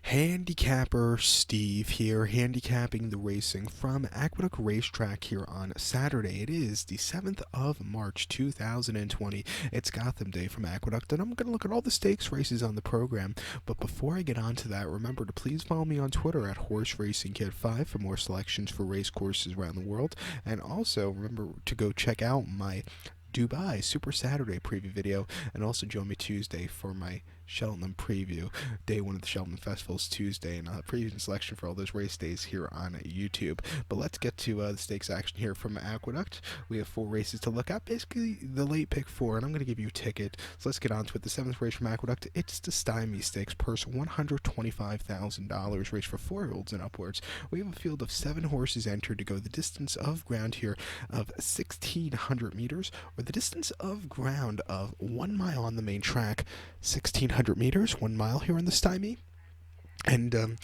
Handicapper Steve here, handicapping the racing from Aqueduct Racetrack here on Saturday. It is the 7th of March 2020. It's Gotham Day from Aqueduct, and I'm going to look at all the stakes races on the program. But before I get on to that, remember to please follow me on Twitter at HorseRacingKid5 for more selections for race courses around the world. And also remember to go check out my Dubai Super Saturday preview video, and also join me Tuesday for my Cheltenham preview. Day one of the Cheltenham Festival is Tuesday, and preview and selection for all those race days here on YouTube. But let's get to the stakes action here from Aqueduct. We have 4 races to look at, basically the late pick 4, and I'm going to give you a ticket. So let's get on to it. The 7th race from Aqueduct, it's the Stymie Stakes, purse $125,000, race for 4-year-olds and upwards. We have a field of 7 horses entered to go the distance of ground here of 1,600 meters, or the distance of ground of 1 mile on the main track, 1,600 meters, 1 mile here on the Stymie. And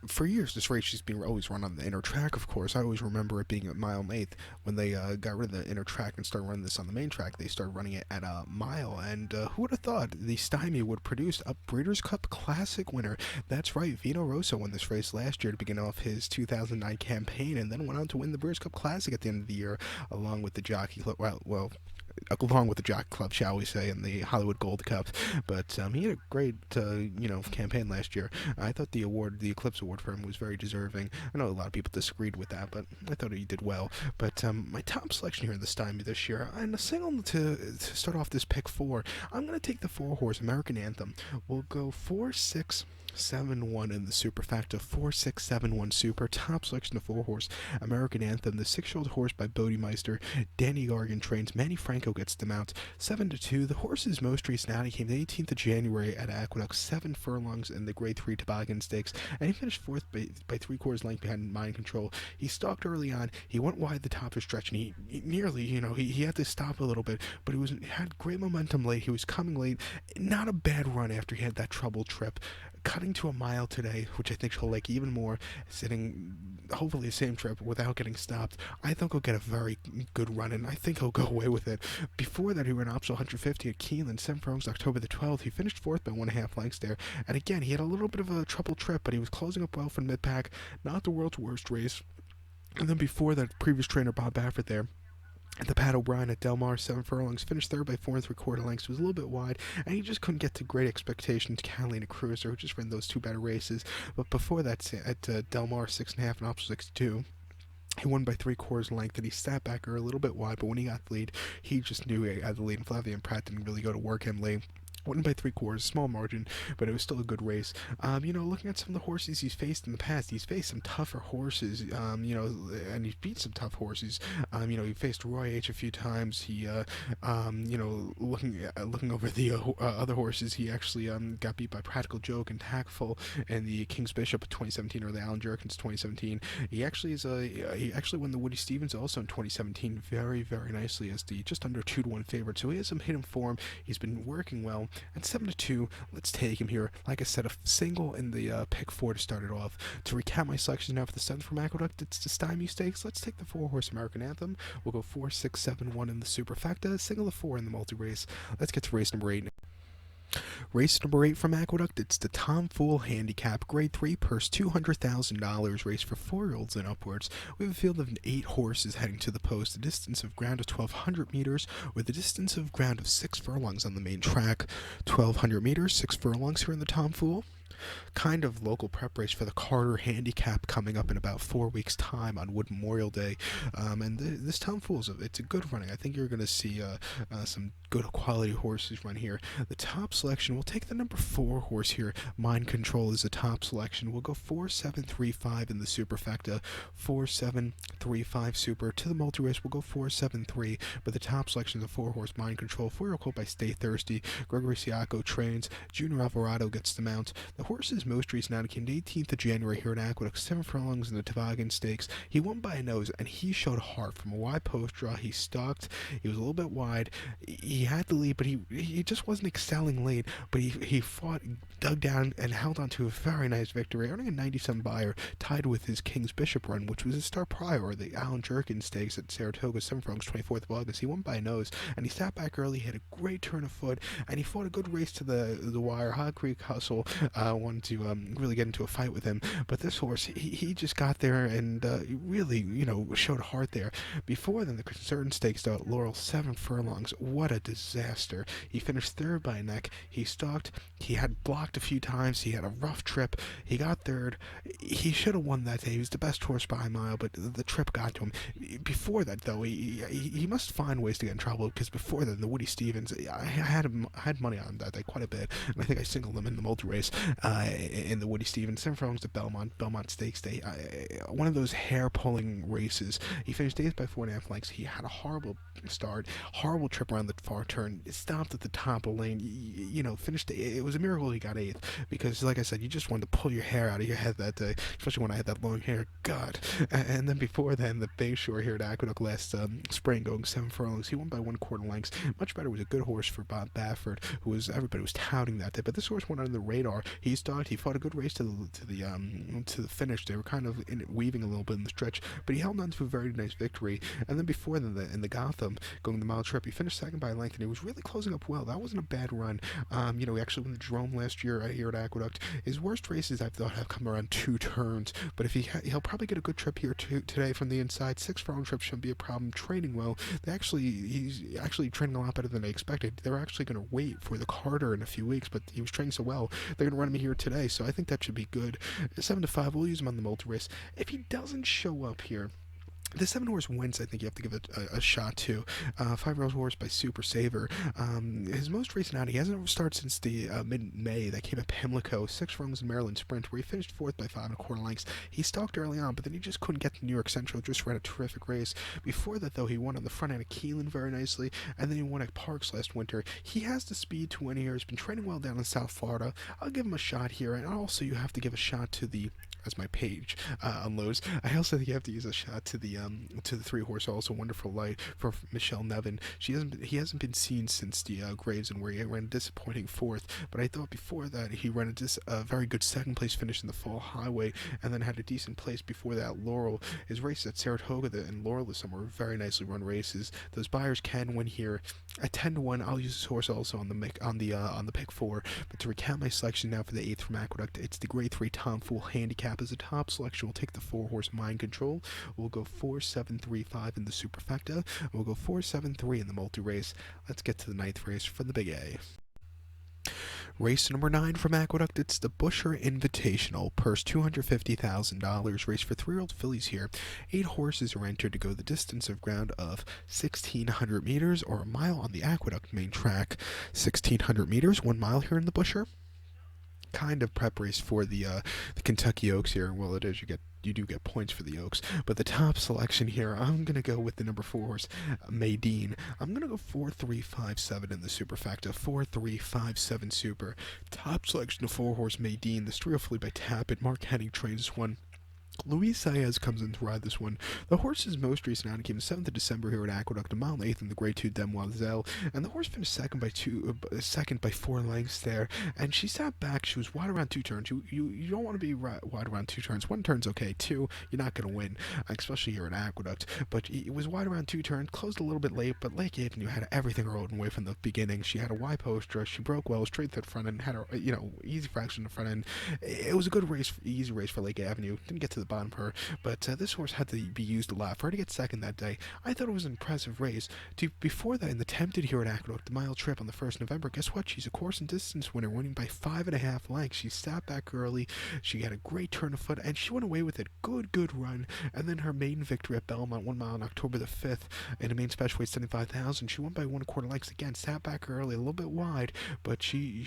for years, this race has been always run on the inner track, of course. I always remember it being at mile and eighth. When they got rid of the inner track and started running this on the main track, they started running it at a mile. And who would have thought the Stymie would produce a Breeders' Cup Classic winner? That's right, Vino Rosso won this race last year to begin off his 2009 campaign, and then went on to win the Breeders' Cup Classic at the end of the year, along with the Jockey Club. Along with the Jockey Club, shall we say, and the Hollywood Gold Cup. But he had a great, campaign last year. I thought the Eclipse Award for him was very deserving. I know a lot of people disagreed with that, but I thought he did well. But my top selection here in the Stymie this year, and a single to start off this pick 4, I'm going to take the 4-horse American Anthem. We'll go 4-6-7-1 in the superfecta, 4-6-7-1 super. Top selection of 4-horse American Anthem, the 6-year-old horse by Bodemeister. Danny Gargan trains. Manny Franco gets the mount. 7-2. The horse's most recent outing came the 18th of January at Aqueduct, 7 furlongs in the Grade 3 Toboggan Stakes, and he finished 4th by 3/4 length behind Mind Control. He stalked early on. He went wide the top of the stretch, and he nearly, he had to stop a little bit, but he had great momentum late. He was coming late. Not a bad run after he had that trouble trip. Cutting to a mile today, which I think he'll like even more, sitting hopefully the same trip without getting stopped. I think he'll get a very good run, and I think he'll go away with it. Before that, he ran optional 150 at Keeneland, 7 furlongs, October the 12th. He finished 4th by 1.5 lengths there, and again, he had a little bit of a trouble trip, but he was closing up well from mid-pack. Not the world's worst race. And then before that, previous trainer Bob Baffert there, the Pat O'Brien at Del Mar, 7 furlongs, finished 3rd by 4 3/4 lengths, was a little bit wide, and he just couldn't get to great expectations. Catalina Cruiser, who just ran those 2 better races. But before that, at Del Mar, 6.5 and optional 62. He won by 3/4 length, and he sat back a little bit wide, but when he got the lead, he just knew he had the lead, and Flavien Prat didn't really go to work him late. Won by 3/4, small margin, but it was still a good race. Looking at some of the horses he's faced in the past, he's faced some tougher horses, and he's beat some tough horses. He faced Roy H a few times. He, looking over the other horses, he actually got beat by Practical Joke and Tactful and the King's Bishop of 2017, or the Alan Jerkins 2017. He actually won the Woody Stevens also in 2017 very, very nicely as the just under 2-1 favorite. So he has some hidden form. He's been working well. And 7-2, let's take him here. Like I said, a single in the pick 4 to start it off. To recap my selection now for the 7th from Aqueduct, it's the Stymie Stakes. Let's take the 4-horse American Anthem. We'll go 4-6-7-1 in the superfecta, single of 4 in the multi-race. Let's get to race number 8. Race number 8 from Aqueduct, it's the Tom Fool Handicap, Grade 3, purse $200,000, race for 4-year-olds and upwards. We have a field of 8 horses heading to the post, a distance of ground of 1,200 meters, with a distance of ground of 6 furlongs on the main track. 1,200 meters, 6 furlongs here in the Tom Fool. Kind of local prep race for the Carter Handicap coming up in about 4 weeks' time on Wood Memorial Day. And this Tom Fool's it's a good running. I think you're going to see some good quality horses run here. The top selection, we'll take the number 4 horse here. Mind Control is the top selection. We'll go 4-7-3-5 in the superfecta, 4-7-3-5 super. To the multi-race, we'll go 4-7-3, but the top selection is the 4-horse Mind Control, 4-year-old colt by Stay Thirsty. Gregory Siaco trains. Junior Alvarado gets the mount. The horse's most recent outing came the 18th of January here at Aqueduct, 7 furlongs in the Toboggan Stakes. He won by a nose, and he showed heart. From a wide post draw, he stalked. He was a little bit wide. He had the lead, but he just wasn't excelling late. But he fought, dug down, and held on to a very nice victory, earning a 97 buyer, tied with his King's Bishop run, which was his start prior, or the Alan Jerkins Stakes at Saratoga, 7 furlongs, 24th of August. He won by a nose, and he sat back early, he had a great turn of foot, and he fought a good race to the wire. Hog Creek Hustle wanted to really get into a fight with him. But this horse, he just got there and really, showed heart there. Before then, the Concern Stakes out at Laurel, 7 furlongs. What a disaster. He finished third by a neck. He stalked. He had blocked a few times. He had a rough trip. He got third. He should have won that day. He was the best horse by a mile, but the trip got to him. Before that, though, he must find ways to get in trouble, because before that, the Woody Stevens, I had money on that day quite a bit, and I think I singled him in the multi-race in the Woody Stevens. 7 furlongs to Belmont Stakes Day. One of those hair-pulling races. He finished 8th by 4.5 lengths. He had a horrible start, horrible trip around the far turn. It stopped at the top of the lane. Finished. It was a miracle he got 8th, because, like I said, you just wanted to pull your hair out of your head that day, especially when I had that long hair. God. And then before then, the Bayshore here at Aqueduct last spring, going 7 furlongs. He won by 1/4 lengths. Much better. Was a good horse for Bob Baffert, who was everybody was touting that day. But this horse went under the radar. He stalked. He fought a good race to the finish. They were kind of weaving a little bit in the stretch, but he held on to a very nice victory. And then before then, in the Gotham, going the mile trip, he finished second by a length, and he was really closing up well. That wasn't a bad run. He actually won the Drome last year here at Aqueduct. His worst races, I thought, have come around 2 turns, but if he'll probably get a good trip here today from the inside. 6 furlong trip shouldn't be a problem. Training well. He's actually training a lot better than I expected. They were actually going to wait for the Carter in a few weeks, but he was training so well, they're going to run him here today, so I think that should be good. 7-5, we'll use him on the multi-race. If he doesn't show up here, the 7-horse wins, I think you have to give it a shot to. 5-year-old horse by Super Saver. His most recent outing, he hasn't started since the mid-May that came at Pimlico. 6 furlongs in Maryland Sprint, where he finished 4th by 5 1/4 lengths. He stalked early on, but then he just couldn't get to New York Central. Just ran a terrific race. Before that, though, he won on the front end of Keelan very nicely, and then he won at Parks last winter. He has the speed to win here. He's been training well down in South Florida. I'll give him a shot here, and also you have to give a shot to the, as my page unloads, I also think you have to use a shot to the 3-horse, also Wonderful Light, for Michelle Nevin. He hasn't been seen since the Gravesend, where he ran a disappointing 4th, but I thought before that he ran a very good 2nd place finish in the Fall Highway, and then had a decent place before that Laurel. His races at Saratoga and Laurel this summer were very nicely run races. Those buyers can win here at 10-1. I'll use this horse also on the pick 4. But to recount my selection now for the 8th from Aqueduct, it's the grade 3 Tom Fool Handicap as a top selection. We'll take the 4-horse Mind Control. We'll go 4-7-3-5 in the superfecta. We'll go 4-7-3 in the multi-race. Let's get to the 9th race for the Big A. Race number 9 from Aqueduct, it's the Busher Invitational, purse $250,000, race for 3-year-old fillies here. 8 horses are entered to go the distance of ground of 1,600 meters, or a mile on the Aqueduct main track. 1,600 meters, 1 mile here in the Busher. Kind of prep race for the Kentucky Oaks here. Well, it is, you do get points for the Oaks, but the top selection here, I'm gonna go with the number 4 horse, Maydeen. I'm gonna go 4-3-5-7 in the superfecta. 4-3-5-7 super. Top selection of 4-horse Maydeen. The Strio filly by Tappet. Mark Henning trains this one. Luis Saez comes in to ride this one. The horse's most recent outing came 7th of December here at Aqueduct, a mile and 8th in the grade 2 Demoiselle, and the horse finished second by 4 lengths there, and she sat back. She was wide around 2 turns. You don't want to be wide around 2 turns. 1 turn's okay. 2, you're not going to win, especially here at Aqueduct, but it was wide around 2 turns, closed a little bit late, but Lake Avenue had everything her own way from the beginning. She had a wide post dress. She broke well, straight to the front end, had her, easy fraction in the front end. It was a good race, easy race for Lake Avenue. Didn't get to the bottom of her, but this horse had to be used a lot. For her to get second that day, I thought it was an impressive race. Before that, in the Tempted here at Aqueduct, the mile trip on the 1st November, guess what? She's a course and distance winner, winning by 5.5 lengths. She sat back early, she had a great turn of foot, and she went away with it. Good run. And then her maiden victory at Belmont, 1 mile on October the 5th, in a main special weight 75,000. She won by 1/4 lengths again, sat back early, a little bit wide, but she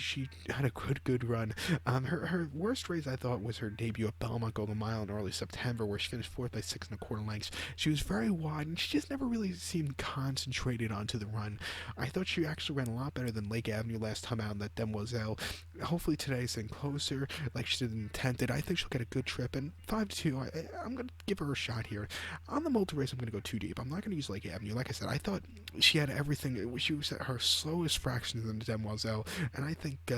had a good run. Her worst race, I thought, was her debut at Belmont, Golden Mile in early September, where she finished 4th by 6 1/4 lengths. She was very wide, and she just never really seemed concentrated onto the run. I thought she actually ran a lot better than Lake Avenue last time out in that Demoiselle. Hopefully today, staying closer, like she did in Tempted. I think she'll get a good trip, and 5-2, I'm going to give her a shot here. On the multi-race, I'm going to go 2 deep. I'm not going to use Lake Avenue. Like I said, I thought she had everything. She was at her slowest fraction than the Demoiselle, and I think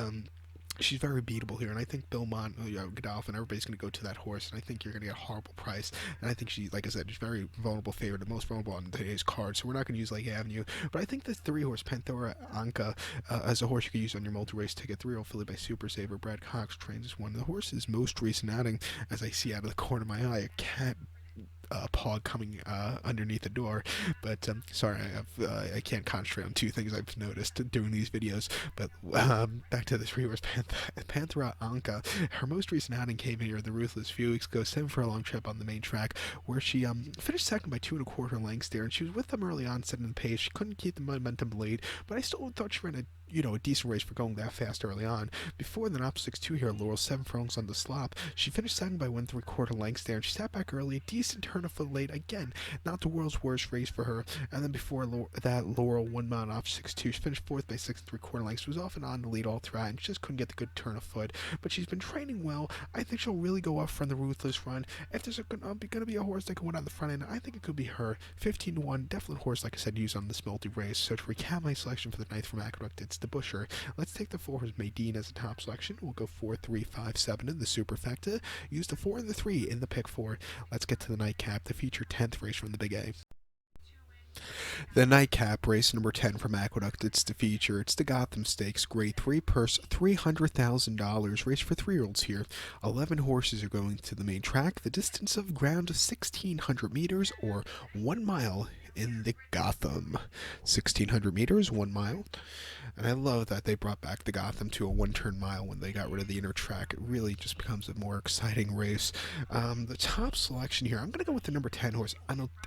she's very beatable here, and I think Belmont, Godolphin, everybody's going to go to that horse, and I think you're going to get a horrible price. And I think she, like I said, she's very vulnerable favorite, the most vulnerable on today's card. So we're not going to use Lake Avenue, but I think the 3-horse Panthera Anka as a horse you could use on your multi-race ticket. 3-year-old filly by Super Saver. Brad Cox trains as one of the horse's most recent outing, as I see out of the corner of my eye, a cat paw coming underneath the door. But sorry, I can't concentrate on two things I've noticed doing these videos. But back to the 3-horse Panthera Anka. Her most recent outing came here in the Ruthless a few weeks ago, 7-furlong trip on the main track, where she finished second by 2 1/4 lengths there, and she was with them early on, setting the pace. She couldn't keep the momentum late, but I still thought she ran a decent race for going that fast early on. Before the Op 6-2 here, Laurel 7 furlongs on the slop. She finished second by 1 3/4 lengths there, and she sat back early. Decent turn of foot late. Again, not the world's worst race for her. And then before that, Laurel 1 mile Op 6-2. She finished fourth by 6 3/4 lengths. She was off and on the lead all throughout, and she just couldn't get the good turn of foot. But she's been training well. I think she'll really go up from the Ruthless run. If there's going to be a horse that can win on the front end, I think it could be her. 15-1, definite horse, like I said, used on this multi-race. So to recap my selection for the ninth from Aqueduct, it's the Busher. Let's take the 4 horse Maydeen as a top selection. We'll go 4, 3, 5, 7 in the superfecta. Use the 4 and the 3 in the pick 4. Let's get to the nightcap, the feature 10th race from the Big A. The nightcap, race number 10 from Aqueduct. It's the feature. It's the Gotham Stakes. Grade 3 purse, $300,000. Race for 3-year-olds here. 11 horses are going to the main track. The distance of ground is 1,600 meters or 1 mile in the Gotham. 1,600 meters, 1 mile. And I love that they brought back the Gotham to a 1-turn mile when they got rid of the inner track. It really just becomes a more exciting race. The top selection here, I'm going to go with the number 10 horse,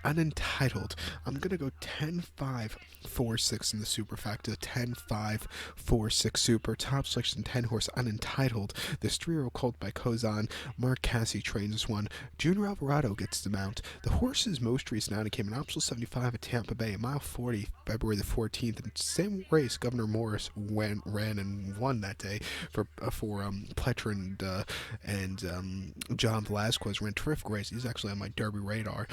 Unentitled. I'm going to go 10-5-4-6 in the superfecta. 10-5-4-6 super. Top selection, 10 horse, Unentitled. This 3-year-old colt by Kozan. Mark Cassie trains this one. Junior Alvarado gets the mount. The horse's most recent outing came in Optional 75 at Tampa Bay, mile 40, February the 14th. And same race, Governor Morris ran and won that day for Pletcher and John Velasquez. Ran terrific race. He's actually on my Derby radar.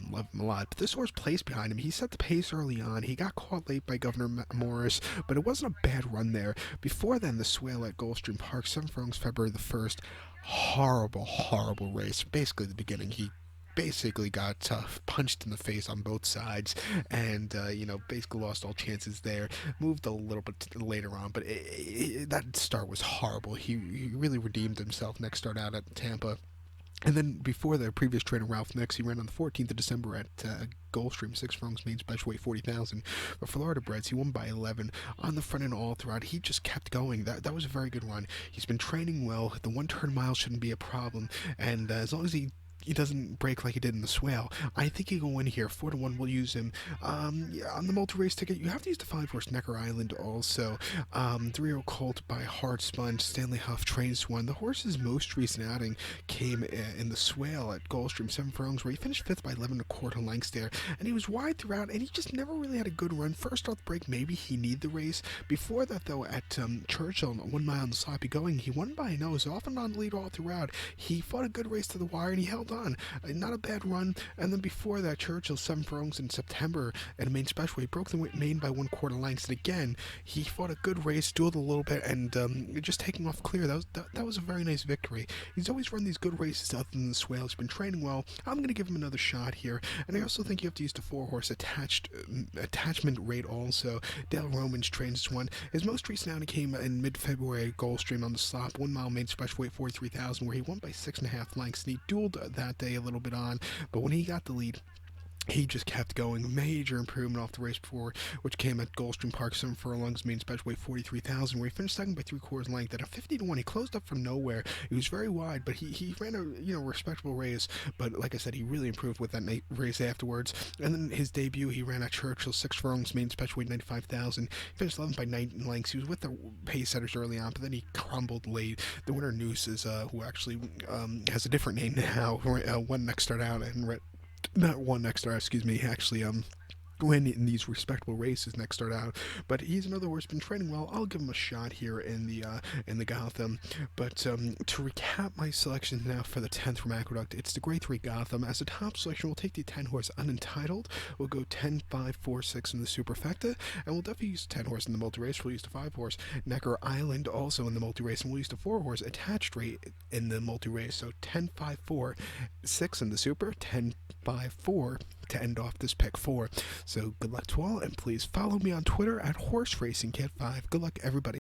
Love him a lot. But this horse placed behind him. He set the pace early on. He got caught late by Governor Morris, but it wasn't a bad run there. Before then, the swale at Gulfstream Park, 7 furlongs, February the 1st. Horrible race. Basically, the beginning, he basically got punched in the face on both sides, and basically lost all chances there. Moved a little bit later on, but that start was horrible. He really redeemed himself next start out at Tampa. And then before the previous trainer, Ralph Nix, he ran on the 14th of December at Gulfstream, 6 furlongs, main special weight, 40,000. But Florida Breds, he won by 11 on the front end all throughout. He just kept going. That was a very good run. He's been training well. The 1-turn mile shouldn't be a problem. And as long as he doesn't break like he did in the swale, I think he can win here. 4-1, we'll use him. Yeah, on the multi-race ticket, you have to use the 5-horse Necker Island also. 3-year-old colt by Hard Sponge. Stanley Huff trains one. The horse's most recent outing came in the swale at Gulfstream, 7 furlongs, where he finished 5th by 11 1/4 lengths there. And he was wide throughout, and he just never really had a good run. First off the break, maybe he needed the race. Before that, though, at Churchill, 1 mile on the sloppy going, he won by a nose, off and on the lead all throughout. He fought a good race to the wire, and he held on. Not a bad run. And then before that, Churchill, 7 furlongs in September at a main special. He broke the main by 1/4 lengths. And again, he fought a good race, dueled a little bit, and just taking off clear. That was a very nice victory. He's always run these good races other than the swale. He's been training well. I'm going to give him another shot here. And I also think you have to use the 4-horse attachment rate also. Dale Romans trains this one. His most recent outing came in mid-February at Gulfstream on the slop, 1 mile main special weight, 43,000, where he won by 6.5 lengths. And he dueled that day a little bit on, but when he got the lead, he just kept going. Major improvement off the race before, which came at Gulfstream Park, 7 furlongs, main special weight, 43,000, where he finished second by 3/4 length at a 50-1. He closed up from nowhere. He was very wide, but he ran a respectable race. But like I said, he really improved with that race afterwards. And then his debut, he ran at Churchill, 6 furlongs, main special weight, 95,000. He finished 11 by 9 lengths. He was with the pace setters early on, but then he crumbled late. The winner, Noose, is who actually has a different name now. Won next start out and not one next start, excuse me. Actually, win in these respectable races next start out. But he's another horse been training well. I'll give him a shot here in the Gotham. But to recap my selection now for the 10th from Aqueduct, it's the Grade 3 Gotham. As a top selection, we'll take the 10 horse Unentitled. We'll go 10, 5, 4, 6 in the superfecta, and we'll definitely use the 10 horse in the multi race. We'll use the 5 horse Necker Island also in the multi race, and we'll use the 4 horse Attached Rate in the multi race. So 10, 5, 4, 6 in the super, 10, 5, 4 to end off this pick 4. So good luck to all, and please follow me on Twitter at Horse Racing Kid 5. Good luck, everybody.